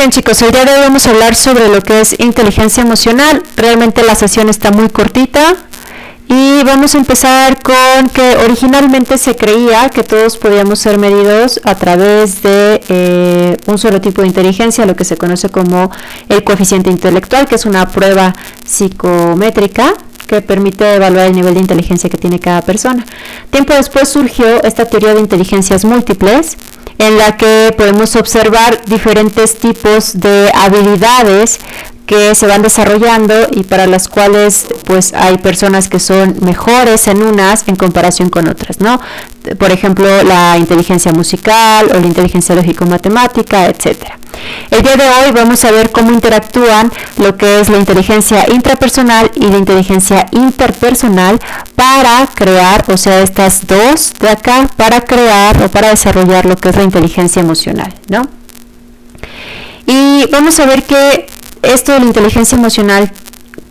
bien, chicos, el día de hoy vamos a hablar sobre lo que es inteligencia emocional. Realmente la sesión está muy cortita y vamos a empezar con que originalmente se creía que todos podíamos ser medidos a través de un solo tipo de inteligencia, lo que se conoce como el coeficiente intelectual, que es una prueba psicométrica que permite evaluar el nivel de inteligencia que tiene cada persona. Tiempo después surgió esta teoría de inteligencias múltiples, en la que podemos observar diferentes tipos de habilidades que se van desarrollando y para las cuales pues hay personas que son mejores en unas en comparación con otras, ¿no? Por ejemplo, la inteligencia musical o la inteligencia lógico-matemática, etcétera. El día de hoy vamos a ver cómo interactúan lo que es la inteligencia intrapersonal y la inteligencia interpersonal para crear, o sea, estas dos de acá, para crear o para desarrollar lo que es la inteligencia emocional, ¿no? Y vamos a ver que esto de la inteligencia emocional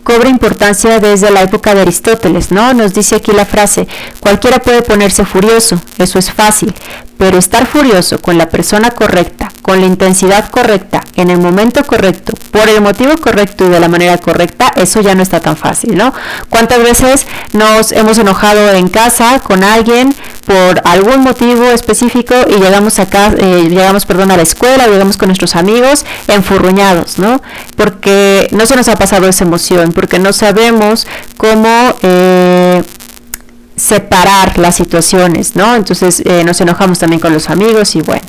cobra importancia desde la época de Aristóteles, ¿no? Nos dice aquí la frase: cualquiera puede ponerse furioso, eso es fácil, pero estar furioso con la persona correcta, con la intensidad correcta, en el momento correcto, por el motivo correcto y de la manera correcta, eso ya no está tan fácil, ¿no? ¿Cuántas veces nos hemos enojado en casa con alguien por algún motivo específico y llegamos a la escuela, llegamos con nuestros amigos enfurruñados, ¿no? Porque no se nos ha pasado esa emoción, porque no sabemos cómo separar las situaciones, ¿no? Entonces nos enojamos también con los amigos y bueno.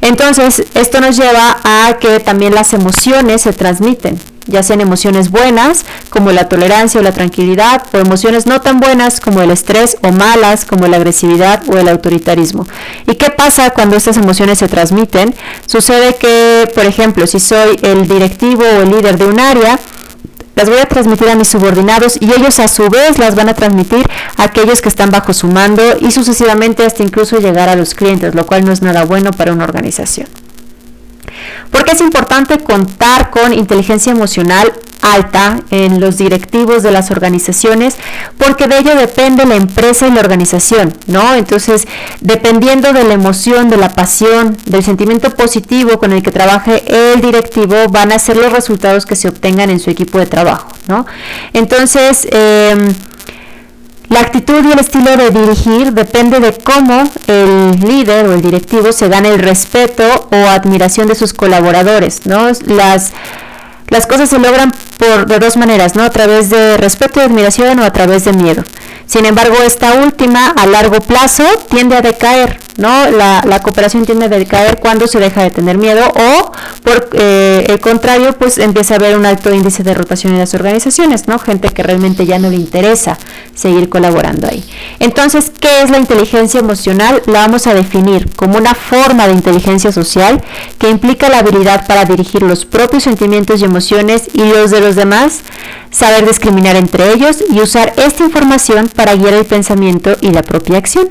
Entonces esto nos lleva a que también las emociones se transmiten, ya sean emociones buenas como la tolerancia o la tranquilidad, o emociones no tan buenas como el estrés, o malas como la agresividad o el autoritarismo. ¿Y qué pasa cuando estas emociones se transmiten? Sucede que, por ejemplo, si soy el directivo o el líder de un área, las voy a transmitir a mis subordinados y ellos a su vez las van a transmitir a aquellos que están bajo su mando y sucesivamente hasta incluso llegar a los clientes, lo cual no es nada bueno para una organización. ¿Por qué es importante contar con inteligencia emocional alta en los directivos de las organizaciones? Porque de ello depende la empresa y la organización, ¿no? Entonces, dependiendo de la emoción, de la pasión, del sentimiento positivo con el que trabaje el directivo, van a ser los resultados que se obtengan en su equipo de trabajo, ¿no? Entonces, la actitud y el estilo de dirigir depende de cómo el líder o el directivo se gane el respeto o admiración de sus colaboradores, ¿no? Las cosas se logran de dos maneras, ¿no? A través de respeto y admiración o a través de miedo. Sin embargo, esta última a largo plazo tiende a decaer, ¿no? La cooperación tiende a decaer cuando se deja de tener miedo o, por el contrario, pues empieza a haber un alto índice de rotación en las organizaciones, ¿no? Gente que realmente ya no le interesa seguir colaborando ahí. Entonces, ¿qué es la inteligencia emocional? La vamos a definir como una forma de inteligencia social que implica la habilidad para dirigir los propios sentimientos y emociones y los de los demás, saber discriminar entre ellos y usar esta información para guiar el pensamiento y la propia acción.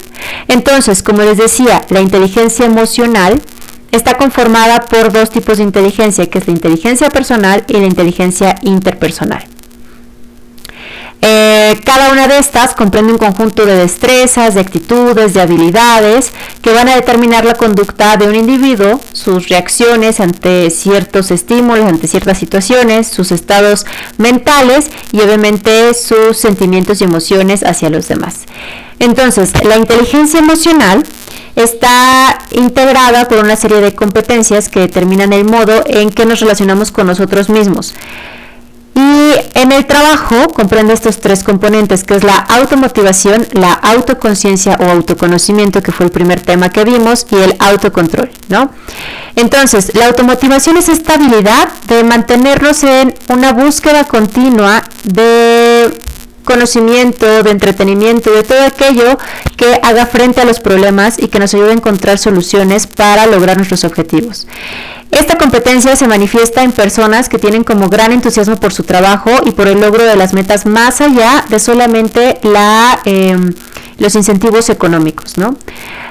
Entonces, como les decía, la inteligencia emocional está conformada por dos tipos de inteligencia, que es la inteligencia personal y la inteligencia interpersonal. Cada una de estas comprende un conjunto de destrezas, de actitudes, de habilidades que van a determinar la conducta de un individuo, sus reacciones ante ciertos estímulos, ante ciertas situaciones, sus estados mentales y obviamente sus sentimientos y emociones hacia los demás. Entonces, la inteligencia emocional está integrada por una serie de competencias que determinan el modo en que nos relacionamos con nosotros mismos. Y en el trabajo comprende estos tres componentes, que es la automotivación, la autoconciencia o autoconocimiento, que fue el primer tema que vimos, y el autocontrol, ¿no? Entonces, la automotivación es esta habilidad de mantenernos en una búsqueda continua de conocimiento, de entretenimiento, de todo aquello que haga frente a los problemas y que nos ayude a encontrar soluciones para lograr nuestros objetivos. Esta competencia se manifiesta en personas que tienen como gran entusiasmo por su trabajo y por el logro de las metas más allá de solamente los incentivos económicos, ¿no?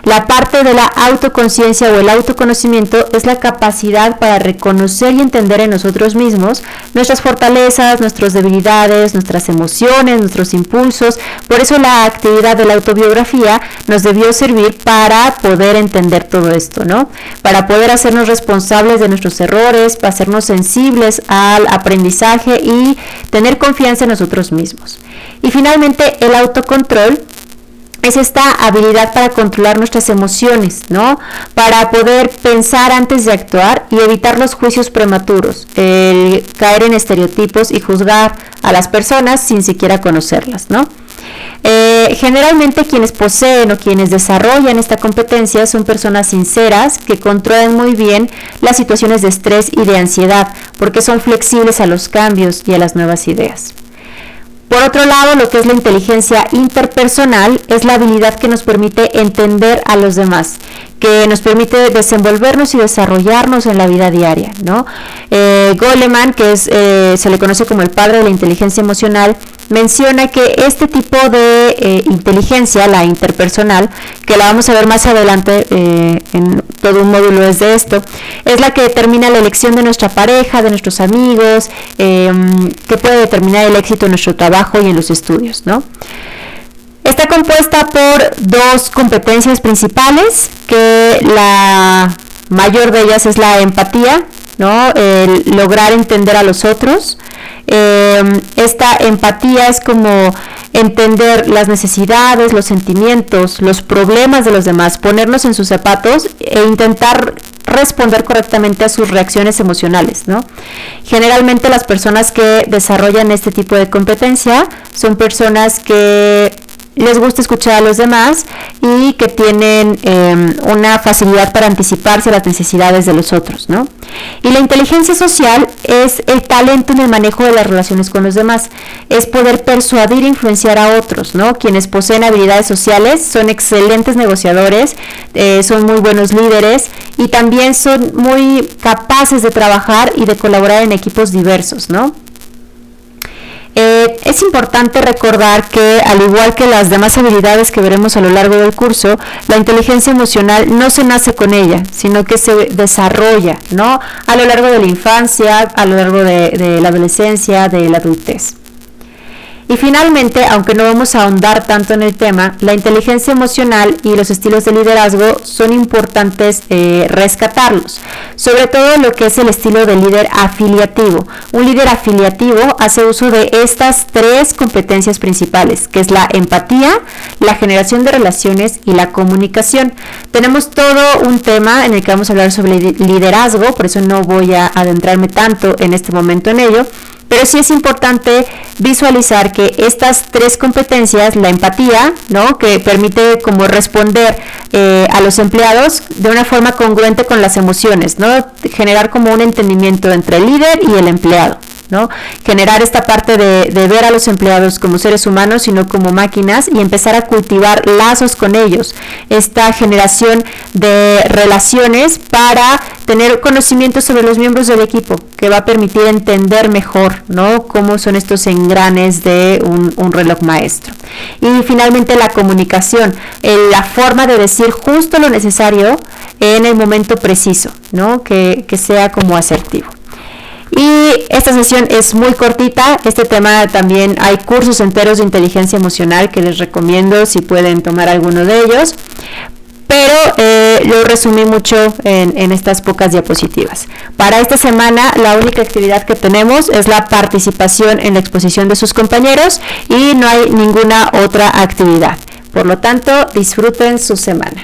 La parte de la autoconciencia o el autoconocimiento es la capacidad para reconocer y entender en nosotros mismos nuestras fortalezas, nuestras debilidades, nuestras emociones, nuestros impulsos. Por eso la actividad de la autobiografía nos debió servir para poder entender todo esto, ¿no? Para poder hacernos responsables de nuestros errores, para hacernos sensibles al aprendizaje y tener confianza en nosotros mismos. Y finalmente el autocontrol es esta habilidad para controlar nuestras emociones, ¿no? Para poder pensar antes de actuar y evitar los juicios prematuros, el caer en estereotipos y juzgar a las personas sin siquiera conocerlas, ¿no? Generalmente quienes poseen o quienes desarrollan esta competencia son personas sinceras que controlan muy bien las situaciones de estrés y de ansiedad porque son flexibles a los cambios y a las nuevas ideas. Por otro lado, lo que es la inteligencia interpersonal es la habilidad que nos permite entender a los demás, que nos permite desenvolvernos y desarrollarnos en la vida diaria, ¿no? Goleman, que se le conoce como el padre de la inteligencia emocional, menciona que este tipo de inteligencia, la interpersonal, que la vamos a ver más adelante en todo un módulo es de esto, es la que determina la elección de nuestra pareja, de nuestros amigos, que puede determinar el éxito en nuestro trabajo y en los estudios, ¿no? Está compuesta por dos competencias principales, que la mayor de ellas es la empatía, ¿no? El lograr entender a los otros. Esta empatía es como entender las necesidades, los sentimientos, los problemas de los demás, ponernos en sus zapatos e intentar responder correctamente a sus reacciones emocionales, ¿no? Generalmente las personas que desarrollan este tipo de competencia son personas que les gusta escuchar a los demás y que tienen una facilidad para anticiparse a las necesidades de los otros, ¿no? Y la inteligencia social es el talento en el manejo de las relaciones con los demás, es poder persuadir e influenciar a otros, ¿no? Quienes poseen habilidades sociales son excelentes negociadores, son muy buenos líderes y también son muy capaces de trabajar y de colaborar en equipos diversos, ¿no? Es importante recordar que, al igual que las demás habilidades que veremos a lo largo del curso, la inteligencia emocional no se nace con ella, sino que se desarrolla, ¿no? A lo largo de la infancia, a lo largo de la adolescencia, de la adultez. Y finalmente, aunque no vamos a ahondar tanto en el tema, la inteligencia emocional y los estilos de liderazgo son importantes rescatarlos, sobre todo lo que es el estilo de líder afiliativo. Un líder afiliativo hace uso de estas tres competencias principales, que es la empatía, la generación de relaciones y la comunicación. Tenemos todo un tema en el que vamos a hablar sobre liderazgo, por eso no voy a adentrarme tanto en este momento en ello. Pero sí es importante visualizar que estas tres competencias, la empatía, ¿no? Que permite como responder a los empleados de una forma congruente con las emociones, ¿no? Generar como un entendimiento entre el líder y el empleado, ¿no? Generar esta parte de ver a los empleados como seres humanos y no como máquinas y empezar a cultivar lazos con ellos. Esta generación de relaciones para tener conocimiento sobre los miembros del equipo, que va a permitir entender mejor, ¿no? Cómo son estos engranes de un reloj maestro. Y finalmente la comunicación, la forma de decir justo lo necesario en el momento preciso, ¿no? Que sea como asertivo. Y esta sesión es muy cortita. Este tema también hay cursos enteros de inteligencia emocional que les recomiendo si pueden tomar alguno de ellos, pero lo resumí mucho en estas pocas diapositivas. Para esta semana la única actividad que tenemos es la participación en la exposición de sus compañeros y no hay ninguna otra actividad. Por lo tanto, disfruten su semana.